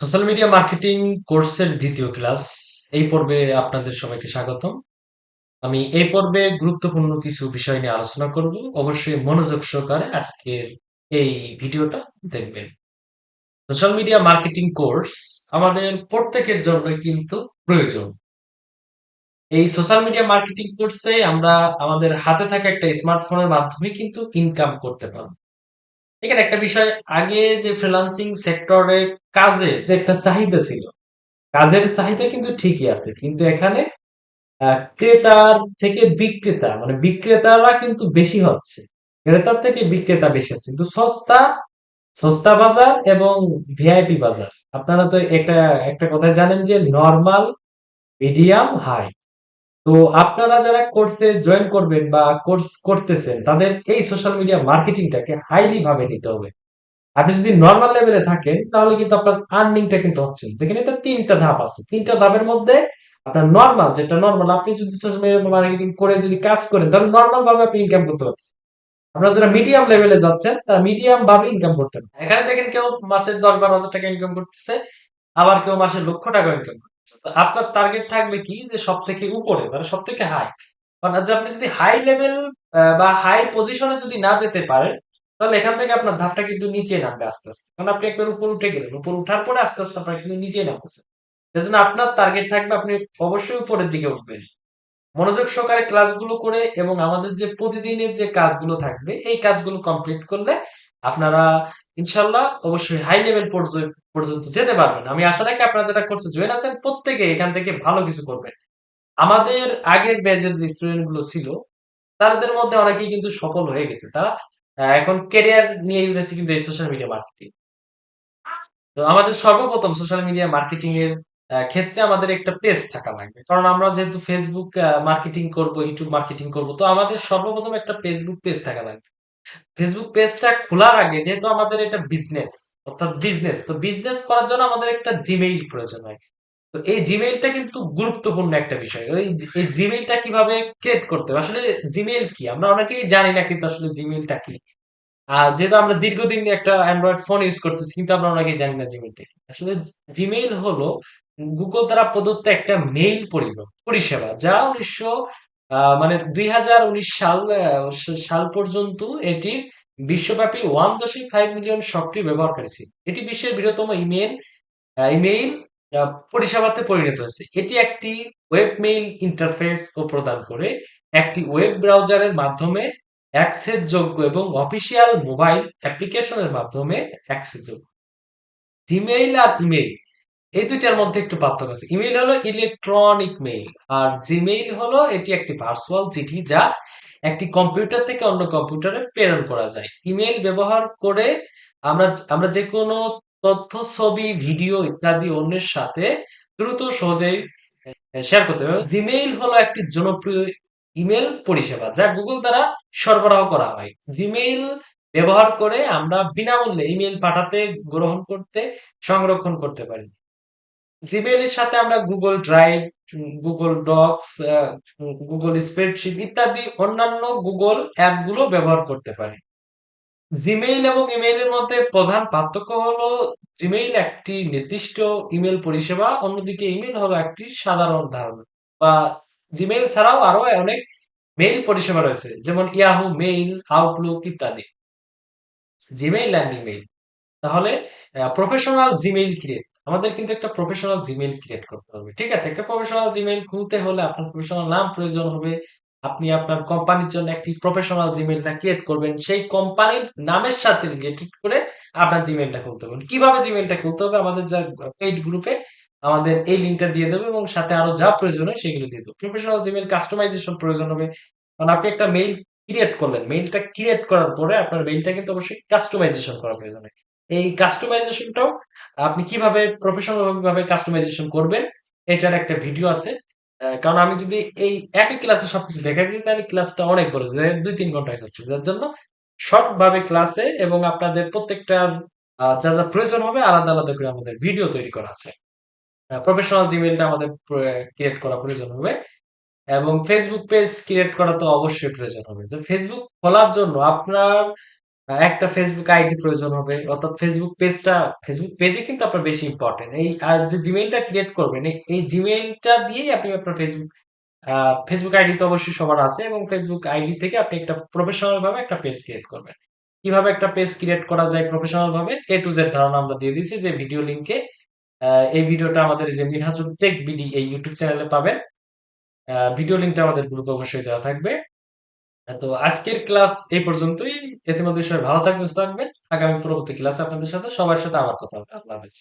Social media marketing কোর্সের দ্বিতীয় class. এই পর্বে আপনাদের সবাইকে স্বাগতম। আমি এই পর্বে গুরুত্বপূর্ণ কিছু বিষয় নিয়ে আলোচনা করব। অবশ্যই মনোযোগ সহকারে আজকের এই ভিডিওটা দেখবেন। সোশ্যাল মিডিয়া মার্কেটিং কোর্স আমাদের প্রত্যেকের জন্যই কিন্তু প্রয়োজন। এই সোশ্যাল মিডিয়া মার্কেটিং কোর্সে আমরা আমাদের হাতে থাকা একটা স্মার্টফোনের মাধ্যমে কিন্তু ইনকাম করতে পারবো। এখানে একটা বিষয়, আগে যে ফ্রিল্যান্সিং সেক্টরে কাজের যে একটা চাহিদা ছিল, কাজের চাহিদা কিন্তু ঠিকই আছে, কিন্তু এখানে ক্রেতার থেকে বিক্রেতা মানে বিক্রেতারা কিন্তু বেশি হচ্ছে, ক্রেতার থেকে বিক্রেতা বেশি আছে, কিন্তু সস্তা সস্তা বাজার এবং ভিআইপি বাজার। আপনারা তো একটা একটা কথা জানেন যে নরমাল, মিডিয়াম, হাই। তো আপনারা যারা কোর্সে জয়েন করবেন বা কোর্স করতেছেন, তাদের এই সোশ্যাল মিডিয়া মার্কেটিংটাকে হাইলি ভাবে নিতে হবে। আপনি যদি নরমাল লেভেলে থাকেন তাহলে কিন্তু আপনার আর্নিংটা কিন্তু হচ্ছে না। দেখেন, এটা তিনটা ধাপ আছে, তিনটা ধাপের মধ্যে আপনার নরমাল, যেটা নরমাল, আপনি যদি সোশ্যাল মিডিয়া মার্কেটিং করে যদি কাজ করেন তাহলে নরমাল ভাবে আপনি ইনকাম করতে পারছেন। আপনারা যারা মিডিয়াম লেভেলে যাচ্ছেন তারা মিডিয়াম ভাবে ইনকাম করতে পারেন। এখানে দেখেন, কেউ মাসে 10-12 হাজার টাকা ইনকাম করতেছে, আবার কেউ মাসে লক্ষ টাকা ইনকাম করতেছে। তো আপনার টার্গেট থাকবে কি, যে সব থেকে উপরে মানে সব থেকে হাই। কারণ যে আপনি যদি হাই লেভেল বা হাই পজিশনে যদি না যেতে পারেন, তাহলে এখান থেকে আপনার ধাপটা কিন্তু নিচে নামবে আস্তে আস্তে। কারণ আপনি একবার উপর উঠে গেলেন, উপর উঠার পরে আস্তে আস্তে আপনার কিন্তু নিচে নামতেছে। সেজন্য আপনার টার্গেট থাকবে আপনি অবশ্যই উপরের দিকে উঠবেন। মনোযোগ সহকারে ক্লাসগুলো করে এবং আমাদের যে প্রতিদিনের যে কাজগুলো থাকবে এই কাজগুলো কমপ্লিট করলে আপনারা ইনশাল্লাহ অবশ্যই হাই লেভেল পর্যন্ত যেতে পারবেন। আমি আশা রাখি আপনারা যারা কোর্সে জয়েন আছেন প্রত্যেকে এখান থেকে ভালো কিছু করবেন। আমাদের আগের ব্যাচের যে স্টুডেন্ট গুলো ছিল, তাদের মধ্যে অনেকেই কিন্তু সফল হয়ে গেছে। তারা এখন ক্যারিয়ার নিয়ে যাচ্ছে কিন্তু এই সোশ্যাল মিডিয়া মার্কেটিং। তো আমাদের সর্বপ্রথম সোশ্যাল মিডিয়া মার্কেটিং এর ক্ষেত্রে আমাদের একটা পেজ থাকা লাগবে। কারণ আমরা যেহেতু ফেসবুক মার্কেটিং করব, ইউটিউব মার্কেটিং করব, তো আমাদের সর্বপ্রথম একটা ফেসবুক পেজ থাকা লাগবে। ফেসবুক পেজটা খোলার আগে, যেহেতু আমাদের এটা বিজনেস, অর্থাৎ বিজনেস, তো বিজনেস করার জন্য আমাদের একটা জিমেইল প্রয়োজন হয়। তো এই জিমেইলটা কিন্তু গুরুত্বপূর্ণ একটা বিষয়। এই জিমেইলটা কিভাবে ক্রিয়েট করতে হবে, আসলে জিমেইল কি আমরা অনেকেই জানি না, কিন্তু আসলে জিমেইলটা কি। যেহেতু আমরা দীর্ঘদিন একটা অ্যান্ড্রয়েড ফোন ইউজ করতেছি, কিন্তু আমরা অনেকেই জানি না জিমেইলটা কি। আসলে জিমেইল হলো গুগল দ্বারা প্রদত্ত একটা মেইল পরিষেবা, যা 1900 মানে 2019 সাল পর্যন্ত এটির বিশ্বব্যাপী 1.5 মিলিয়ন সক্রিয় ব্যবহারকারী ছিল। এটি বিশ্বের বৃহত্তম ইমেইল পরিষেবাতে পরিণত হয়েছে। এটি একটি ওয়েব মেইল ইন্টারফেস ও প্রদান করে, একটি ওয়েব ব্রাউজারের মাধ্যমে অ্যাক্সেসযোগ্য এবং অফিসিয়াল মোবাইল অ্যাপ্লিকেশনের মাধ্যমে অ্যাক্সেসযোগ্য। জিমেইল আর ইমেইল, এই দুইটার মধ্যে একটু পার্থক্য আছে। ইমেইল হলো ইলেকট্রনিক মেইল, আর জিমেইল হলো এটি একটি ভার্চুয়াল চিঠি, যা একটি কম্পিউটার থেকে অন্য কম্পিউটারে প্রেরণ করা যায়। ইমেইল ব্যবহার করে আমরা আমরা যে কোনো তথ্য, ছবি, ভিডিও ইত্যাদি অন্যের সাথে দ্রুত সহজেই শেয়ার করতে পারবে। জিমেইল হলো একটি জনপ্রিয় ইমেল পরিষেবা যা গুগল দ্বারা সরবরাহ করা হয়। জিমেইল ব্যবহার করে আমরা বিনামূল্যে ইমেল পাঠাতে, গ্রহণ করতে, সংরক্ষণ করতে পারি। জিমেইল এর সাথে আমরা Google drive, Google Docs, Google spreadsheet ইত্যাদি অন্যান্য গুগল অ্যাপগুলো ব্যবহার করতে পারি। জিমেইল এবং ইমেইলের মধ্যে প্রধান পার্থক্য হলো, জিমেইল একটি নির্দিষ্ট ইমেল পরিষেবা, অন্যদিকে ইমেল হলো একটি সাধারণ ধারণা। বা জিমেইল ছাড়াও আরো অনেক মেইল পরিষেবা রয়েছে, যেমন ইয়াহু মেইল, আউটলুক ইত্যাদি। জিমেইল অ্যান্ড ইমেইল, তাহলে প্রফেশনাল জিমেইল ক্রিয়েট, আমাদের কিন্তু একটা প্রফেশনাল জিমেইল ক্রিয়েট করতে হবে। ঠিক আছে, একটা প্রফেশনাল জিমেইল খুলতে হলে আপনার প্রফেশনাল নাম প্রয়োজন হবে। আপনি আপনার কোম্পানির জন্য একটি প্রফেশনাল জিমেইলটা ক্রিয়েট করবেন, সেই কোম্পানির নামের সাথে রিলেটেড করে আপনার জিমেইলটা খুলতে হবে। কিভাবে জিমেইলটা খুলতে হবে, আমাদের যা পেইড গ্রুপে আমাদের এই লিঙ্কটা দিয়ে দেবে, এবং সাথে আরো যা প্রয়োজন হয় সেগুলো দিয়ে দেবো। প্রফেশনাল জিমেইল কাস্টমাইজেশন প্রয়োজন হবে, কারণ আপনি একটা মেইল ক্রিয়েট করলেন, মেইলটা ক্রিয়েট করার পরে আপনার মেইলটা কিন্তু অবশ্যই কাস্টমাইজেশন করা প্রয়োজন হয়। এই কাস্টমাইজেশনটাও আপনি কিভাবে প্রফেশনাল ভাবে কাস্টমাইজেশন করবেন, এটার একটা ভিডিও আছে। কারণ আমি যদি এই একই ক্লাসে সবকিছু দেখাই দিই তাহলে ক্লাসটা অনেক বড়, 2-3 ঘন্টা হয়ে যাচ্ছে। যার জন্য শর্ট ভাবে ক্লাসে এবং আপনাদের প্রত্যেকটা যা যা প্রয়োজন হবে আলাদা আলাদা করে আমাদের ভিডিও তৈরি করা আছে। প্রফেশনাল জিমেইলটা আমাদের ক্রিয়েট করা প্রয়োজন হবে, এবং ফেসবুক পেজ ক্রিয়েট করা তো অবশ্যই প্রয়োজন হবে। তো ফেসবুক খোলার জন্য আপনার একটা ফেসবুক আইডি প্রয়োজন হবে, অর্থাৎ ফেসবুক পেজে কিন্তু আপনার বেশি ইম্পর্টেন্ট। এই আর যে জিমেইলটা ক্রিয়েট করবেন, এই জিমেইলটা দিয়েই আপনি আপনার ফেসবুক আইডি তো অবশ্যই সবার আছে, এবং ফেসবুক আইডি থেকে আপনি একটা প্রফেশনাল ভাবে একটা পেজ ক্রিয়েট করবেন। কিভাবে একটা পেজ ক্রিয়েট করা যায় প্রফেশনাল ভাবে, A to Z ধারণা আমরা দিয়ে দিয়েছি যে ভিডিও লিংকে। এই ভিডিওটা আমাদের এই যে মিনহাজুল টেক বিডি এই ইউটিউব চ্যানেলে পাবেন। ভিডিও লিংকটা আমাদের গ্রুপে অবশ্যই দেওয়া থাকবে। তো আজকের ক্লাস এই পর্যন্তই। ইতিমধ্যে সবাই ভালো থাকবেন, সুস্থ থাকবেন। আগামী পরবর্তী ক্লাসে আপনাদের সাথে সবার সাথে আবার কথা হবে। আল্লাহ হাফেজ।